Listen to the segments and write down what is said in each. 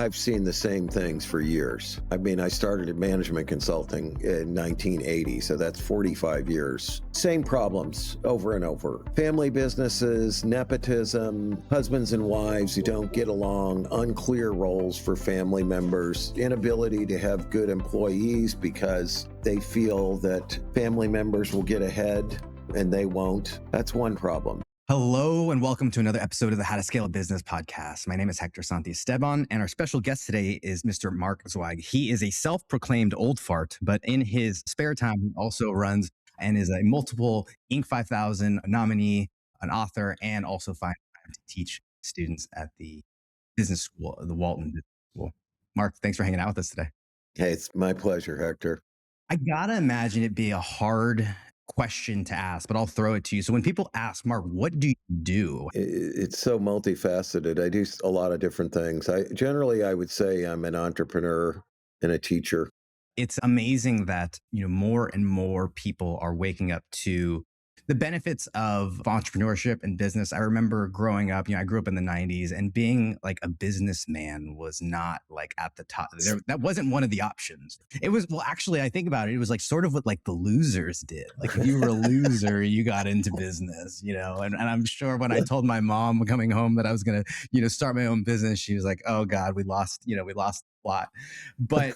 I've seen the same things for years. I mean, I started in management consulting in 1980, so that's 45 years. Same problems over and over. Family businesses, nepotism, husbands and wives who don't get along, unclear roles for family members, inability to have good employees because they feel that family members will get ahead and they won't. That's one problem. Hello and welcome to another episode of the How to Scale a Business podcast. My name is Hector Santi-Esteban, and our special guest today is Mr. Mark Zweig. He is a self-proclaimed old fart, but in his spare time, he also runs and is a multiple Inc. 5000 nominee, an author, and also finds time to teach students at the business school, the Walton Business School. Mark, thanks for hanging out with us today. Hey, it's my pleasure, Hector. I gotta imagine it'd be a hard question to ask, but I'll throw it to you. So when people ask, Mark, what do you do? It's so multifaceted. I do a lot of different things. I would say I'm an entrepreneur and a teacher. It's amazing that, more and more people are waking up to the benefits of entrepreneurship and business. I remember growing up, I grew up in the 90s, and being like a businessman was not like at the top. That wasn't one of the options. It was, well, actually, I think about it, it was like sort of what like the losers did. Like if you were a loser, you got into business, and I'm sure when I told my mom coming home that I was going to, start my own business, she was like, oh God, we lost a lot. But,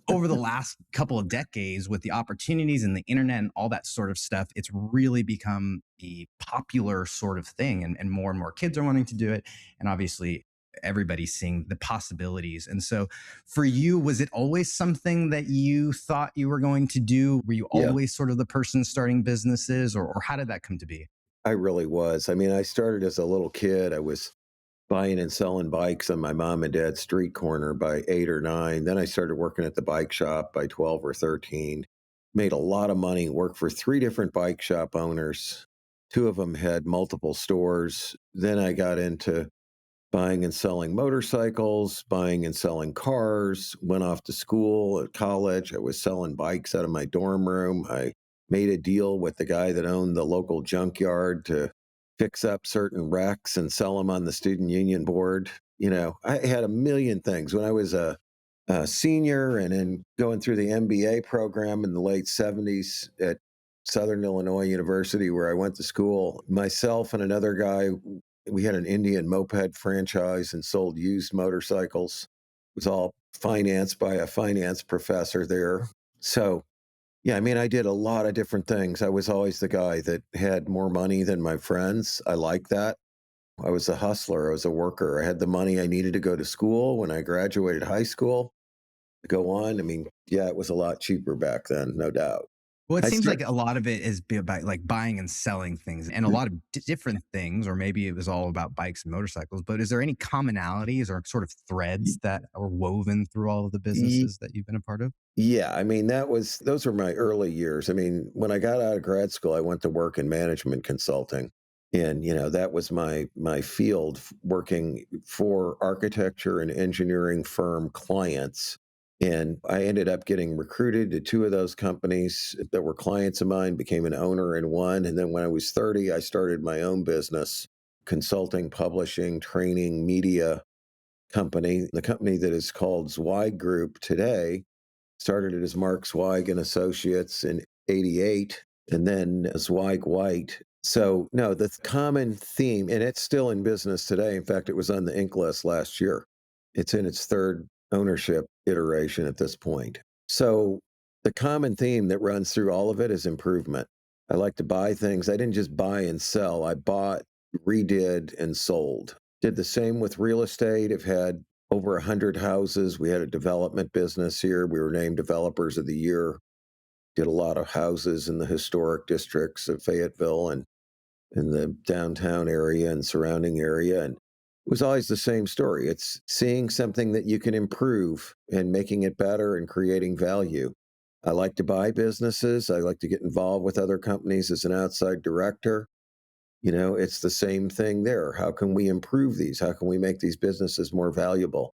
over the last couple of decades with the opportunities and the internet and all that sort of stuff, it's really become the popular sort of thing. And more kids are wanting to do it. And obviously, everybody's seeing the possibilities. And so for you, was it always something that you thought you were going to do? Were you Yeah, always sort of the person starting businesses, or how did that come to be? I really was. I mean, I started as a little kid. I was buying and selling bikes on my mom and dad's street corner by 8 or 9. Then I started working at the bike shop by 12 or 13. Made a lot of money, worked for 3 different bike shop owners. 2 of them had multiple stores. Then I got into buying and selling motorcycles, buying and selling cars, went off to school at college. I was selling bikes out of my dorm room. I made a deal with the guy that owned the local junkyard to fix up certain wrecks and sell them on the student union board. I had a million things when I was a senior and then going through the MBA program in the late 70s at Southern Illinois University, where I went to school. Myself and another guy, we had an Indian moped franchise and sold used motorcycles. It was all financed by a finance professor there. So, yeah, I mean, I did a lot of different things. I was always the guy that had more money than my friends. I like that. I was a hustler. I was a worker. I had the money I needed to go to school when I graduated high school to go on. I mean, yeah, it was a lot cheaper back then, no doubt. Well, it I seems start, like a lot of it is about like buying and selling things, and a lot of different things, or maybe it was all about bikes and motorcycles. But is there any commonalities or sort of threads that are woven through all of the businesses that you've been a part of? Yeah, I mean, those were my early years. I mean, when I got out of grad school, I went to work in management consulting. And, that was my field, working for architecture and engineering firm clients. And I ended up getting recruited to 2 of those companies that were clients of mine, became an owner in one. And then when I was 30, I started my own business, consulting, publishing, training, media company. The company that is called Zweig Group today started it as Mark Zweig and Associates in 88, and then Zweig White. So, no, the common theme, and it's still in business today. In fact, it was on the Inc. list last year. It's in its 3rd ownership iteration at this point. So, the common theme that runs through all of it is improvement. I like to buy things. I didn't just buy and sell, I bought, redid, and sold. Did the same with real estate. I've had over 100 houses. We had a development business here. We were named Developers of the Year. Did a lot of houses in the historic districts of Fayetteville and in the downtown area and surrounding area. And it was always the same story. It's seeing something that you can improve and making it better and creating value. I like to buy businesses. I like to get involved with other companies as an outside director. It's the same thing there. How can we improve these? How can we make these businesses more valuable?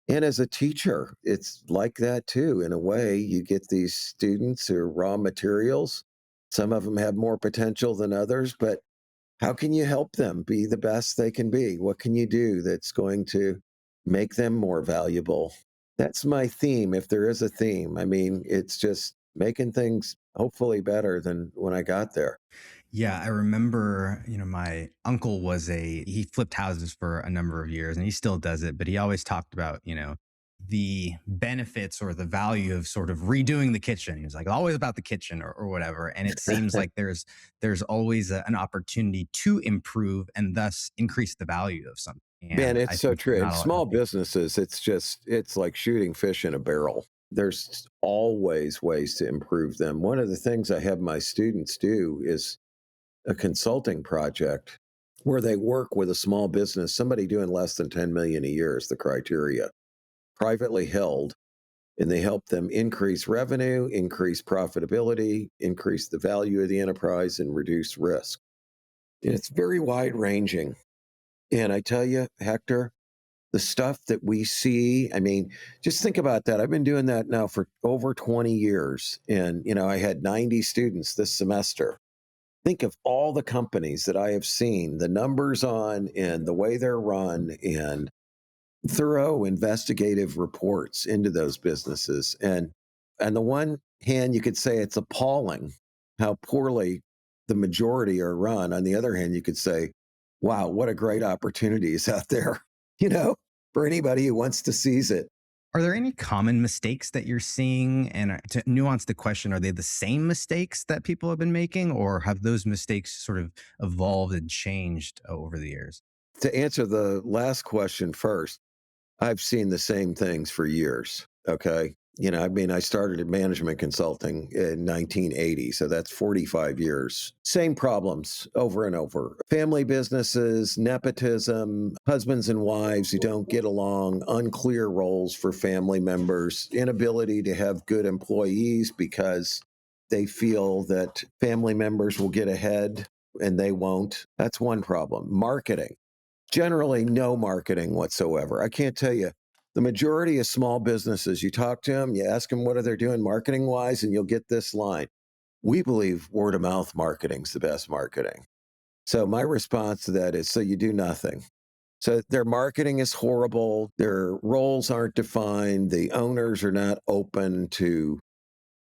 And as a teacher, it's like that too. In a way, you get these students who are raw materials. Some of them have more potential than others, but how can you help them be the best they can be? What can you do that's going to make them more valuable. That's my theme, if there is a theme. I mean, it's just making things hopefully better than when I got there. Yeah, I remember, my uncle he flipped houses for a number of years and he still does it, but he always talked about, the benefits or the value of sort of redoing the kitchen. He was like always about the kitchen or whatever. And it seems like there's always an opportunity to improve and thus increase the value of something. Man, And it's I so think true. In not a lot of small people. businesses, it's like shooting fish in a barrel. There's always ways to improve them. One of the things I have my students do is a consulting project where they work with a small business, somebody doing less than 10 million a year is the criteria, privately held, and they help them increase revenue, increase profitability, increase the value of the enterprise, and reduce risk. And it's very wide ranging. And I tell you, Hector, the stuff that we see, I mean, just think about that. I've been doing that now for over 20 years. And, I had 90 students this semester. Think of all the companies that I have seen, the numbers on and the way they're run, and thorough investigative reports into those businesses. And on the one hand, you could say it's appalling how poorly the majority are run. On the other hand, you could say, wow, what a great opportunity is out there, you know, for anybody who wants to seize it. Are there any common mistakes that you're seeing? And to nuance the question, are they the same mistakes that people have been making, or have those mistakes sort of evolved and changed over the years? To answer the last question first, I've seen the same things for years. Okay. I mean, I started in management consulting in 1980. So that's 45 years. Same problems over and over. Family businesses, nepotism, husbands and wives who don't get along, unclear roles for family members, inability to have good employees because they feel that family members will get ahead and they won't. That's one problem. Marketing, generally no marketing whatsoever. I can't tell you the majority of small businesses, you talk to them, you ask them what are they doing marketing wise, and you'll get this line. We believe word of mouth marketing is the best marketing. So my response to that is so you do nothing. So their marketing is horrible, their roles aren't defined, the owners are not open to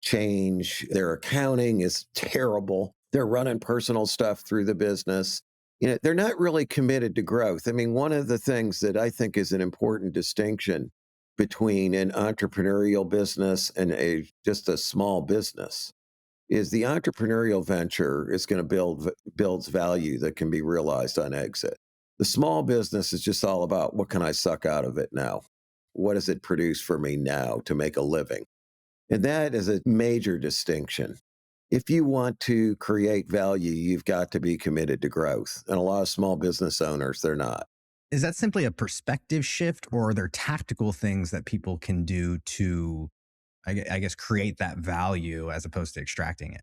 change. Their accounting is terrible. They're running personal stuff through the business. They're not really committed to growth. I mean, one of the things that I think is an important distinction between an entrepreneurial business and just a small business is the entrepreneurial venture is going to builds value that can be realized on exit. The small business is just all about what can I suck out of it now? What does it produce for me now to make a living? And that is a major distinction. If you want to create value, you've got to be committed to growth. And a lot of small business owners, they're not. Is that simply a perspective shift, or are there tactical things that people can do to, I guess, create that value as opposed to extracting it?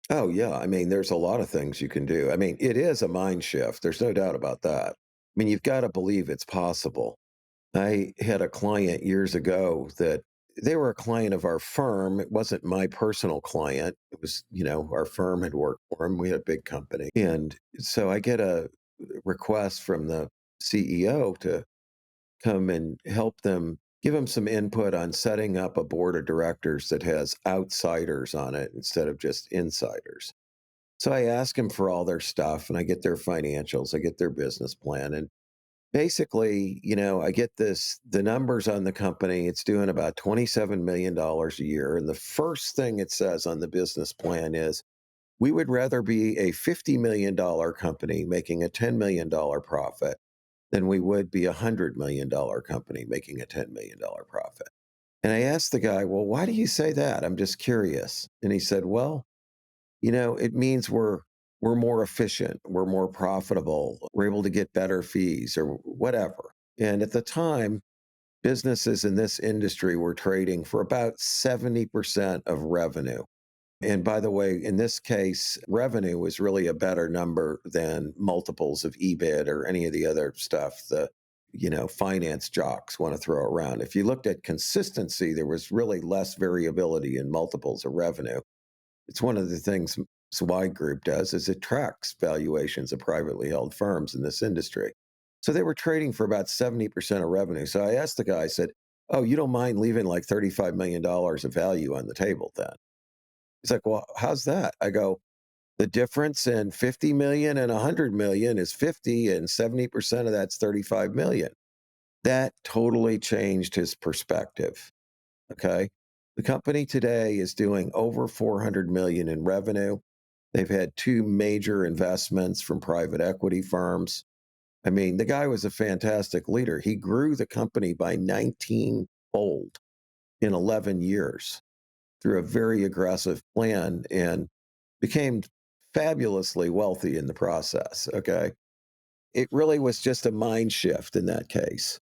Oh, yeah. I mean, there's a lot of things you can do. I mean, it is a mind shift. There's no doubt about that. I mean, you've got to believe it's possible. I had a client years ago that they were a client of our firm. It wasn't my personal client. It was, our firm had worked for him. We had a big company. And so I get a request from the CEO to come and help them, give them some input on setting up a board of directors that has outsiders on it instead of just insiders. So I ask them for all their stuff and I get their financials, I get their business plan. And basically, I get the numbers on the company. It's doing about $27 million a year. And the first thing it says on the business plan is we would rather be a $50 million company making a $10 million profit than we would be a $100 million company making a $10 million profit. And I asked the guy, well, why do you say that? I'm just curious. And he said, well, it means we're more efficient, we're more profitable, we're able to get better fees or whatever. And at the time, businesses in this industry were trading for about 70% of revenue. And by the way, in this case, revenue was really a better number than multiples of EBIT or any of the other stuff the finance jocks want to throw around. If you looked at consistency, there was really less variability in multiples of revenue. It's one of the things Zweig Group does is it tracks valuations of privately held firms in this industry. So they were trading for about 70% of revenue. So I asked the guy, I said, "Oh, you don't mind leaving like $35 million dollars of value on the table then?" He's like, "Well, how's that?" I go, "The difference in 50 million and 100 million is 50, and 70% of that's 35 million." That totally changed his perspective. Okay. The company today is doing over 400 million in revenue. They've had two major investments from private equity firms. I mean, the guy was a fantastic leader. He grew the company by 19-fold in 11 years through a very aggressive plan and became fabulously wealthy in the process. Okay. It really was just a mind shift in that case.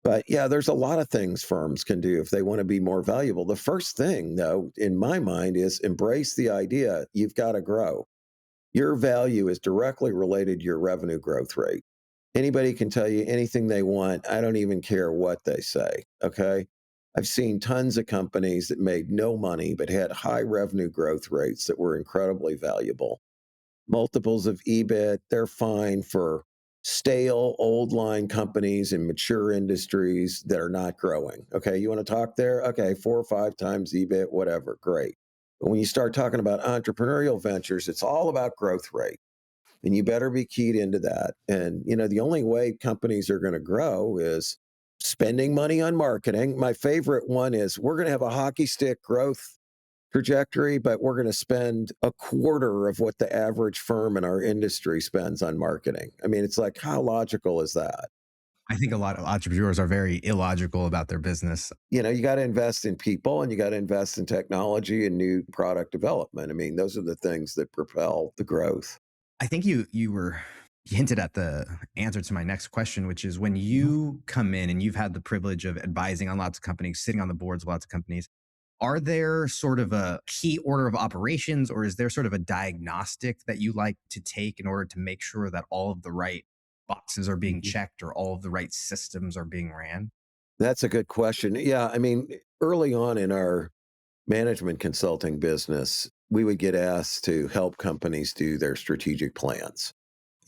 But yeah, there's a lot of things firms can do if they want to be more valuable. The first thing, though, in my mind, is embrace the idea you've got to grow. Your value is directly related to your revenue growth rate. Anybody can tell you anything they want. I don't even care what they say. Okay. I've seen tons of companies that made no money but had high revenue growth rates that were incredibly valuable. Multiples of EBIT, they're fine for stale, old line companies in mature industries that are not growing. Okay. You want to talk there? Okay. 4 or 5 times EBIT, whatever. Great. But when you start talking about entrepreneurial ventures, it's all about growth rate, and you better be keyed into that. And the only way companies are going to grow is spending money on marketing. My favorite one is we're going to have a hockey stick growth trajectory, but we're going to spend a quarter of what the average firm in our industry spends on marketing. I mean, it's like, how logical is that? I think a lot of entrepreneurs are very illogical about their business. You got to invest in people and you got to invest in technology and new product development. I mean, those are the things that propel the growth. I think you hinted at the answer to my next question, which is when Mhm. you come in and you've had the privilege of advising on lots of companies, sitting on the boards of lots of companies, are there sort of a key order of operations, or is there sort of a diagnostic that you like to take in order to make sure that all of the right boxes are being Mhm. checked or all of the right systems are being ran? That's a good question. Yeah, I mean, early on in our management consulting business, we would get asked to help companies do their strategic plans.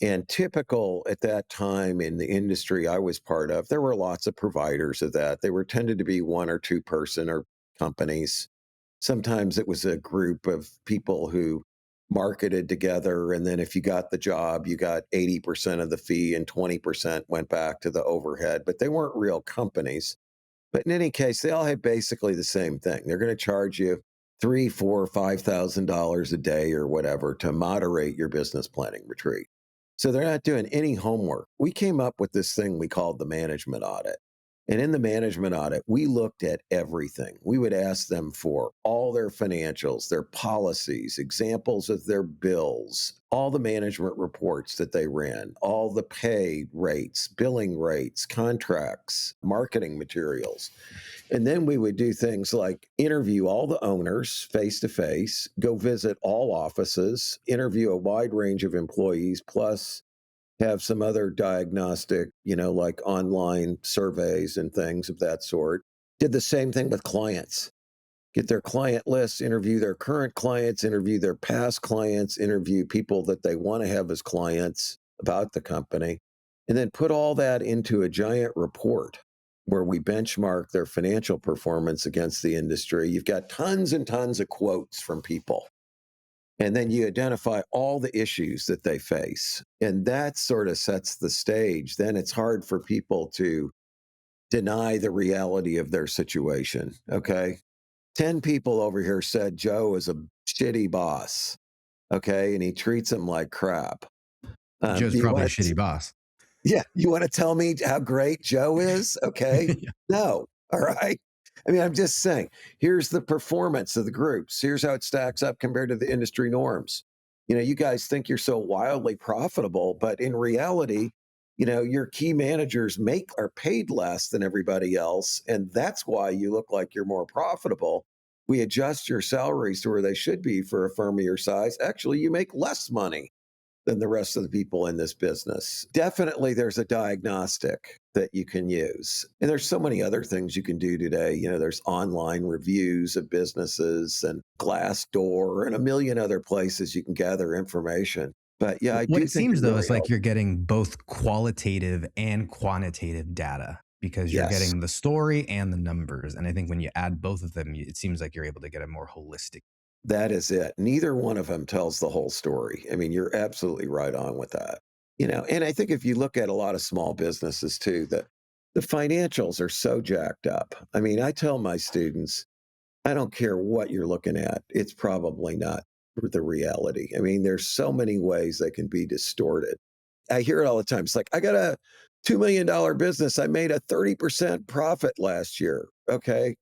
And typical at that time in the industry I was part of, there were lots of providers of that. They were tended to be one or two person or companies. Sometimes it was a group of people who marketed together. And then if you got the job, you got 80% of the fee and 20% went back to the overhead. But they weren't real companies. But in any case, they all had basically the same thing. They're going to charge you 3, 4, $5,000 a day or whatever to moderate your business planning retreat. So they're not doing any homework. We came up with this thing we called the management audit. And in the management audit, we looked at everything. We would ask them for all their financials, their policies, examples of their bills, all the management reports that they ran, all the pay rates, billing rates, contracts, marketing materials. And then we would do things like interview all the owners face to face, go visit all offices, interview a wide range of employees, plus have some other diagnostic, like online surveys and things of that sort. Did the same thing with clients. Get their client lists, interview their current clients, interview their past clients, interview people that they want to have as clients about the company, and then put all that into a giant report where we benchmark their financial performance against the industry. You've got tons and tons of quotes from people. And then you identify all the issues that they face. And that sort of sets the stage. Then it's hard for people to deny the reality of their situation. Okay. 10 people over here said Joe is a shitty boss. Okay. And he treats them like crap. Joe's Do you probably a want to shitty boss. Yeah, you wanna tell me how great Joe is? Okay. Yeah. No, all right? I mean, I'm just saying, here's the performance of the groups. Here's how it stacks up compared to the industry norms. You guys think you're so wildly profitable, but in reality, your key managers are paid less than everybody else, and that's why you look like you're more profitable. We adjust your salaries to where they should be for a firm of your size. Actually, you make less money than the rest of the people in this business. Definitely there's a diagnostic that you can use. And there's so many other things you can do today. There's online reviews of businesses and Glassdoor and a million other places you can gather information. But yeah, I What do it think it seems though really is like helps. you're getting both qualitative and quantitative data because you're Yes. getting the story and the numbers. And I think when you add both of them, it seems like you're able to get a more holistic. That is it. Neither one of them tells the whole story. I mean, you're absolutely right on with that. And I think if you look at a lot of small businesses too, the financials are so jacked up. I mean, I tell my students, I don't care what you're looking at, it's probably not the reality. I mean, there's so many ways they can be distorted. I hear it all the time. It's like, I got a $2 million business. I made a 30% profit last year. Okay.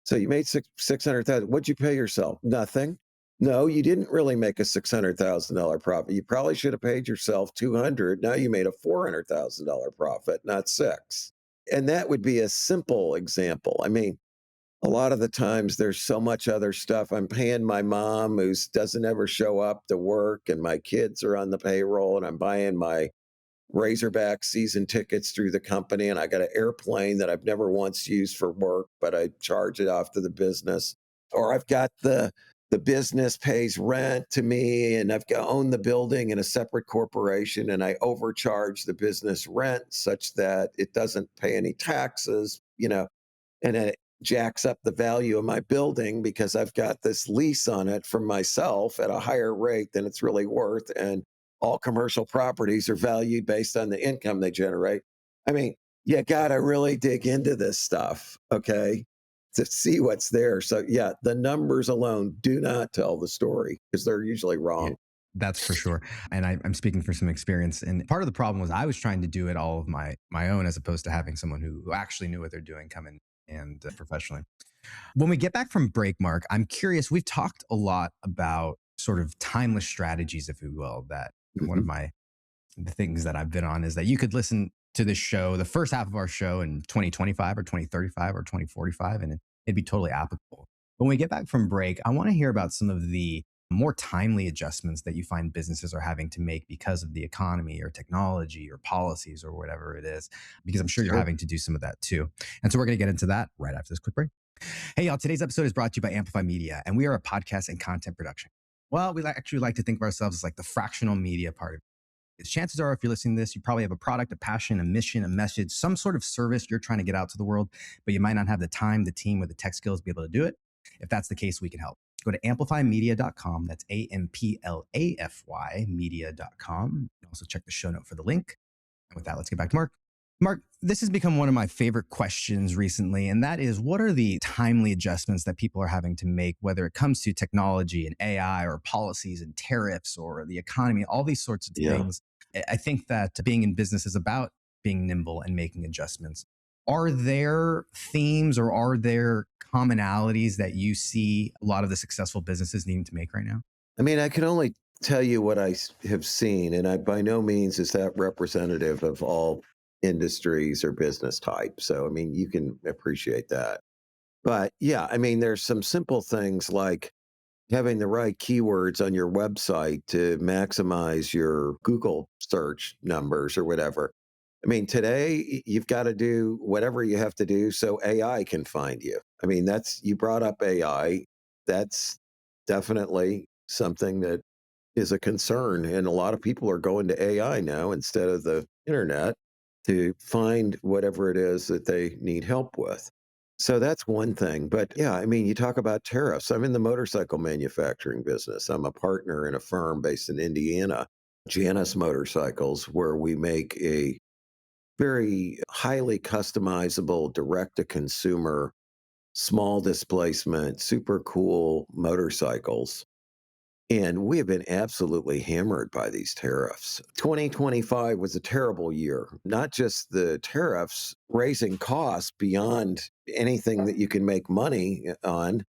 So you made 600,000. What'd you pay yourself? Nothing. No, you didn't really make a $600,000 profit. You probably should have paid yourself 200. Now you made a $400,000 profit, not six. And that would be a simple example. I mean, a lot of the times there's so much other stuff. I'm paying my mom who doesn't ever show up to work, and my kids are on the payroll, and I'm buying my Razorback season tickets through the company, and I got an airplane that I've never once used for work, but I charge it off to the business. Or I've got the business pays rent to me, and I've got own the building in a separate corporation, and I overcharge the business rent such that it doesn't pay any taxes, and it jacks up the value of my building because I've got this lease on it from myself at a higher rate than it's really worth. And all commercial properties are valued based on the income they generate. I mean, you got to really dig into this stuff, okay, to see what's there. So, yeah, the numbers alone do not tell the story because they're usually Yeah, wrong. that's for sure. And I'm speaking from some experience. And part of the problem was I was trying to do it all of my own, as opposed to having someone who actually knew what they're doing come in and professionally. When we get back from break, Mark, I'm curious. We've talked a lot about sort of timeless strategies, if you will. That one of Mhm. the things that I've been on is that you could listen to this show, the first half of our show in 2025 or 2035 or 2045, and it'd be totally applicable. When we get back from break, I want to hear about some of the more timely adjustments that you find businesses are having to make because of the economy or technology or policies or whatever it is, because I'm sure you're Sure. having to do some of that too. And so we're going to get into that right after this quick break. Hey, y'all, today's episode is brought to you by Amplify Media, and we are a podcast and content production. Well, actually like to think of ourselves as like the fractional media part of it. Chances are, if you're listening to this, you probably have a product, a passion, a mission, a message, some sort of service you're trying to get out to the world, but you might not have the time, the team, or the tech skills to be able to do it. If that's the case, we can help. Go to amplifymedia.com. That's AMPLAFY media.com. You can also check the show note for the link. And with that, let's get back to Mark. Mark, this has become one of my favorite questions recently, and that is, what are the timely adjustments that people are having to make, whether it comes to technology and AI or policies and tariffs or the economy, all these sorts of Yeah. things? I think that being in business is about being nimble and making adjustments. Are there themes or are there commonalities that you see a lot of the successful businesses needing to make right now? I mean, I can only tell you what have seen, and I by no means is that representative of all industries or business types. So, I mean, you can appreciate that. But yeah, I mean, there's some simple things like having the right keywords on your website to maximize your Google search numbers or whatever. I mean, today you've got to do whatever you have to do so AI can find you. I mean, you brought up AI. That's definitely something that is a concern. And a lot of people are going to AI now instead of the internet to find whatever it is that they need help with. So that's one thing. But yeah, I mean, you talk about tariffs. I'm in the motorcycle manufacturing business. I'm a partner in a firm based in Indiana, Janus Motorcycles, where we make a very highly customizable, direct to consumer, small displacement, super cool motorcycles, and we have been absolutely hammered by these tariffs. 2025 was a terrible year, not just the tariffs raising costs beyond anything that you can make money on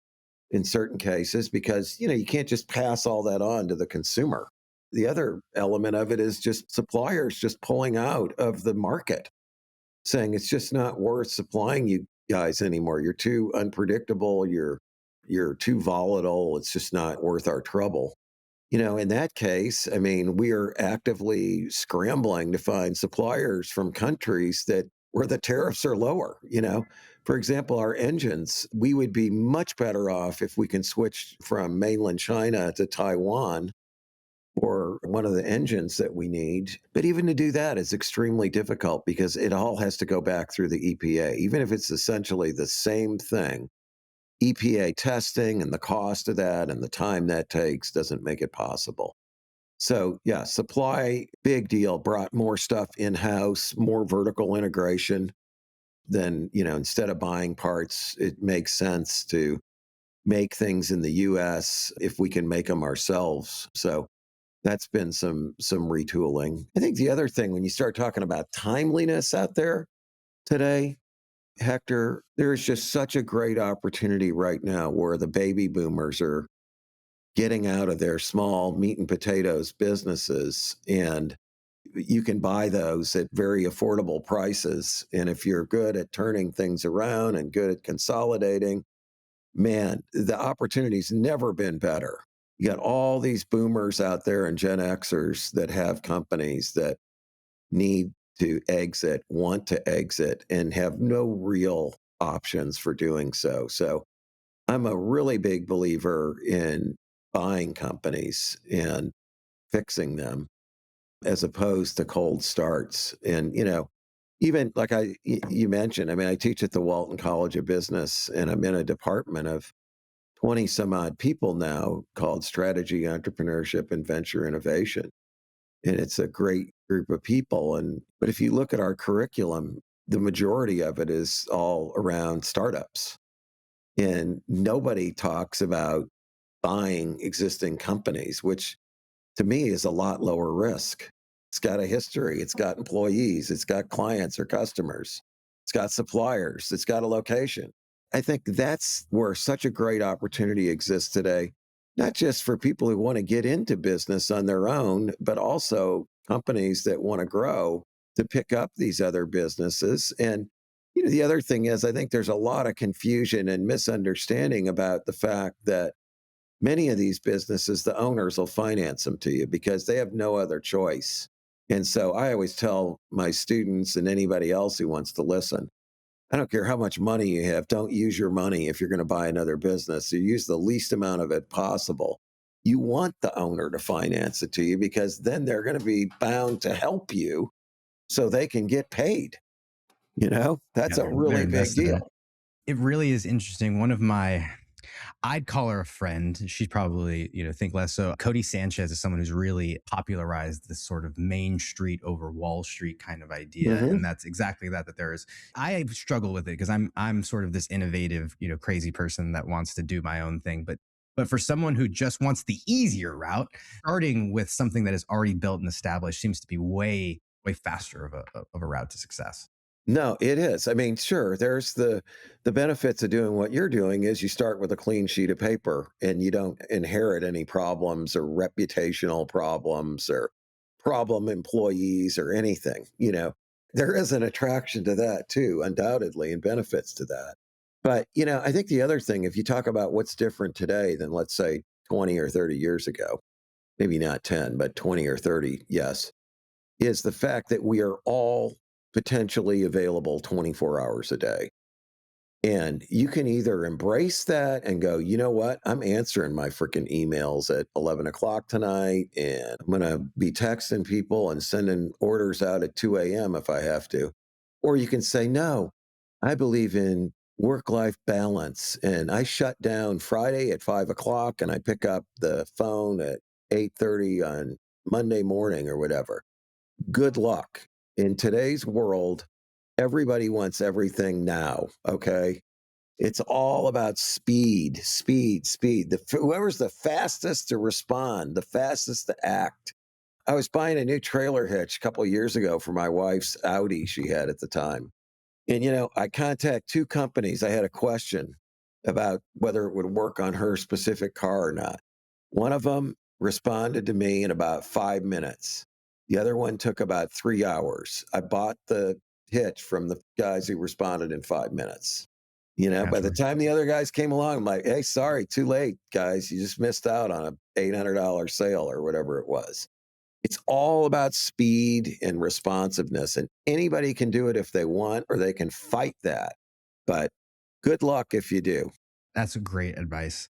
in certain cases, because you can't just pass all that on to the consumer. The other element of it is just suppliers just pulling out of the market, saying it's just not worth supplying you guys anymore. You're too unpredictable, you're too volatile, it's just not worth our trouble. In that case, I mean, we are actively scrambling to find suppliers from countries that where the tariffs are lower. For example, our engines, we would be much better off if we can switch from mainland China to Taiwan, or one of the engines that we need. But even to do that is extremely difficult because it all has to go back through the EPA. Even if it's essentially the same thing, EPA testing and the cost of that and the time that takes doesn't make it possible. So, yeah, supply, big deal, brought more stuff in house, more vertical integration. Then, instead of buying parts, it makes sense to make things in the US if we can make them ourselves. So, that's been some retooling. I think the other thing when you start talking about timeliness out there today, Hector, there is just such a great opportunity right now where the baby boomers are getting out of their small meat and potatoes businesses, and you can buy those at very affordable prices. And if you're good at turning things around and good at consolidating, man, the opportunity's never been better. You got all these boomers out there and Gen Xers that have companies that need to exit, want to exit, and have no real options for doing so. So I'm a really big believer in buying companies and fixing them as opposed to cold starts. And, even like you mentioned, I mean, I teach at the Walton College of Business and I'm in a department of 20 some odd people now called Strategy, Entrepreneurship, and Venture Innovation. And it's a great group of people. But if you look at our curriculum, the majority of it is all around startups. And nobody talks about buying existing companies, which to me is a lot lower risk. It's got a history, it's got employees, it's got clients or customers, it's got suppliers, it's got a location. I think that's where such a great opportunity exists today, not just for people who want to get into business on their own, but also companies that want to grow to pick up these other businesses. And the other thing is, I think there's a lot of confusion and misunderstanding about the fact that many of these businesses, the owners will finance them to you because they have no other choice. And so I always tell my students and anybody else who wants to listen, I don't care how much money you have, don't use your money if you're going to buy another business. You use the least amount of it possible. You want the owner to finance it to you because then they're going to be bound to help you so they can get paid. Yeah, That's a they're really big invested in it. deal. It really is interesting. One of my I'd call her a friend. She'd probably, think less. So Cody Sanchez is someone who's really popularized this sort of Main Street over Wall Street kind of idea. Hmm. And that's exactly that there is. I struggle with it because I'm sort of this innovative, crazy person that wants to do my own thing. But for someone who just wants the easier route, starting with something that is already built and established seems to be way, way faster of a route to success. No, it is. I mean, sure, there's the benefits of doing what you're doing is you start with a clean sheet of paper and you don't inherit any problems or reputational problems or problem employees or anything. There is an attraction to that too, undoubtedly, and benefits to that. But, I think the other thing, if you talk about what's different today than let's say 20 or 30 years ago, maybe not 10, but 20 or 30, yes, is the fact that we are all potentially available 24 hours a day. And you can either embrace that and go, you know what? I'm answering my freaking emails at 11 o'clock tonight, and I'm going to be texting people and sending orders out at 2 a.m. if I have to. Or you can say, no, I believe in work life balance. And I shut down Friday at 5 o'clock and I pick up the phone at 8:30 on Monday morning or whatever. Good luck. In today's world, everybody wants everything now. Okay. It's all about speed, speed, speed. Whoever's the fastest to respond, the fastest to act. I was buying a new trailer hitch a couple of years ago for my wife's Audi she had at the time. And, I contact two companies. I had a question about whether it would work on her specific car or not. One of them responded to me in about 5 minutes. The other one took about 3 hours. I bought the hitch from the guys who responded in 5 minutes. By the Naturally. time the other guys came along, I'm like, hey, sorry, too late, guys. You just missed out on a $800 sale or whatever it was. It's all about speed and responsiveness, and anybody can do it if they want, or they can fight that. But good luck if you do. That's great advice.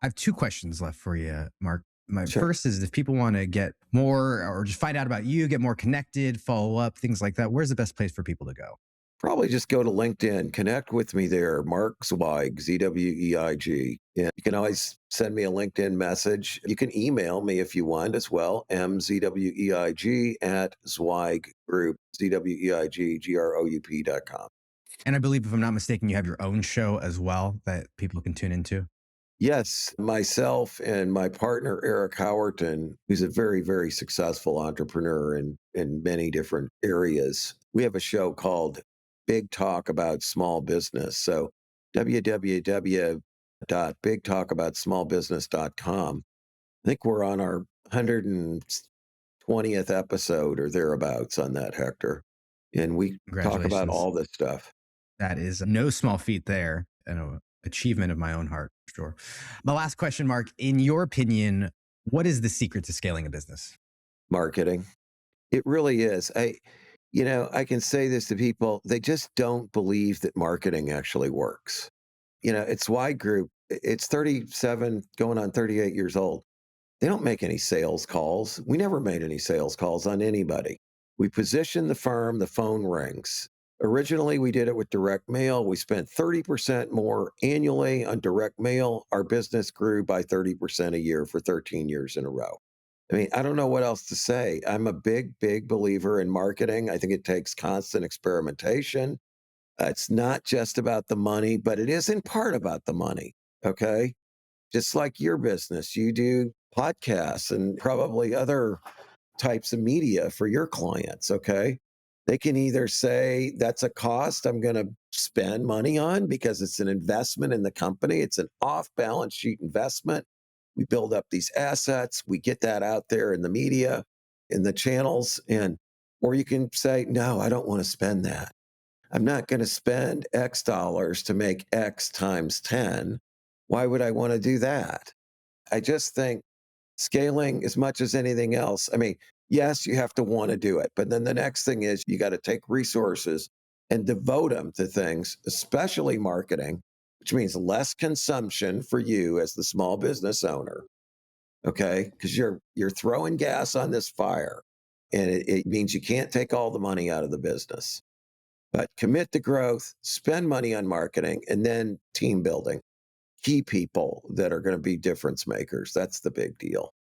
I have two questions left for you, Mark. My Sure. first is if people want to get more or just find out about you, get more connected, follow up, things like that, where's the best place for people to go? Probably just go to LinkedIn, connect with me there, Mark Zweig, Zweig. And you can always send me a LinkedIn message. You can email me if you want as well, mzweig at Zweig Group, zweiggroup.com. And I believe, if I'm not mistaken, you have your own show as well that people can tune into. Yes, myself and my partner, Eric Howerton, who's a very, very successful entrepreneur in many different areas. We have a show called Big Talk About Small Business. So www.bigtalkaboutsmallbusiness.com. I think we're on our 120th episode or thereabouts on that, Hector. And we talk about Congratulations. all this stuff. That is no small feat there and an achievement of my own heart, for sure. My last question, Mark, in your opinion, what is the secret to scaling a business? Marketing. It really is. I can say this to people, they just don't believe that marketing actually works. It's Zweig Group, it's 37 going on 38 years old. They don't make any sales calls. We never made any sales calls on anybody. We position the firm, the phone rings. Originally, we did it with direct mail. We spent 30% more annually on direct mail. Our business grew by 30% a year for 13 years in a row. I mean, I don't know what else to say. I'm a big, big believer in marketing. I think it takes constant experimentation. It's not just about the money, but it is in part about the money. Okay. Just like your business, you do podcasts and probably other types of media for your clients. Okay. They can either say that's a cost I'm going to spend money on because it's an investment in the company, it's an off balance sheet investment. We build up these assets, we get that out there in the media, in the channels, or you can say, no, I don't want to spend that. I'm not going to spend X dollars to make X times 10. Why would I want to do that? I just think scaling as much as anything else. I mean, yes, you have to want to do it, but then the next thing is you got to take resources and devote them to things, especially marketing, which means less consumption for you as the small business owner. Okay, because you're throwing gas on this fire, and it means you can't take all the money out of the business. But commit to growth, spend money on marketing, and then team building. Key people that are going to be difference makers. That's the big deal.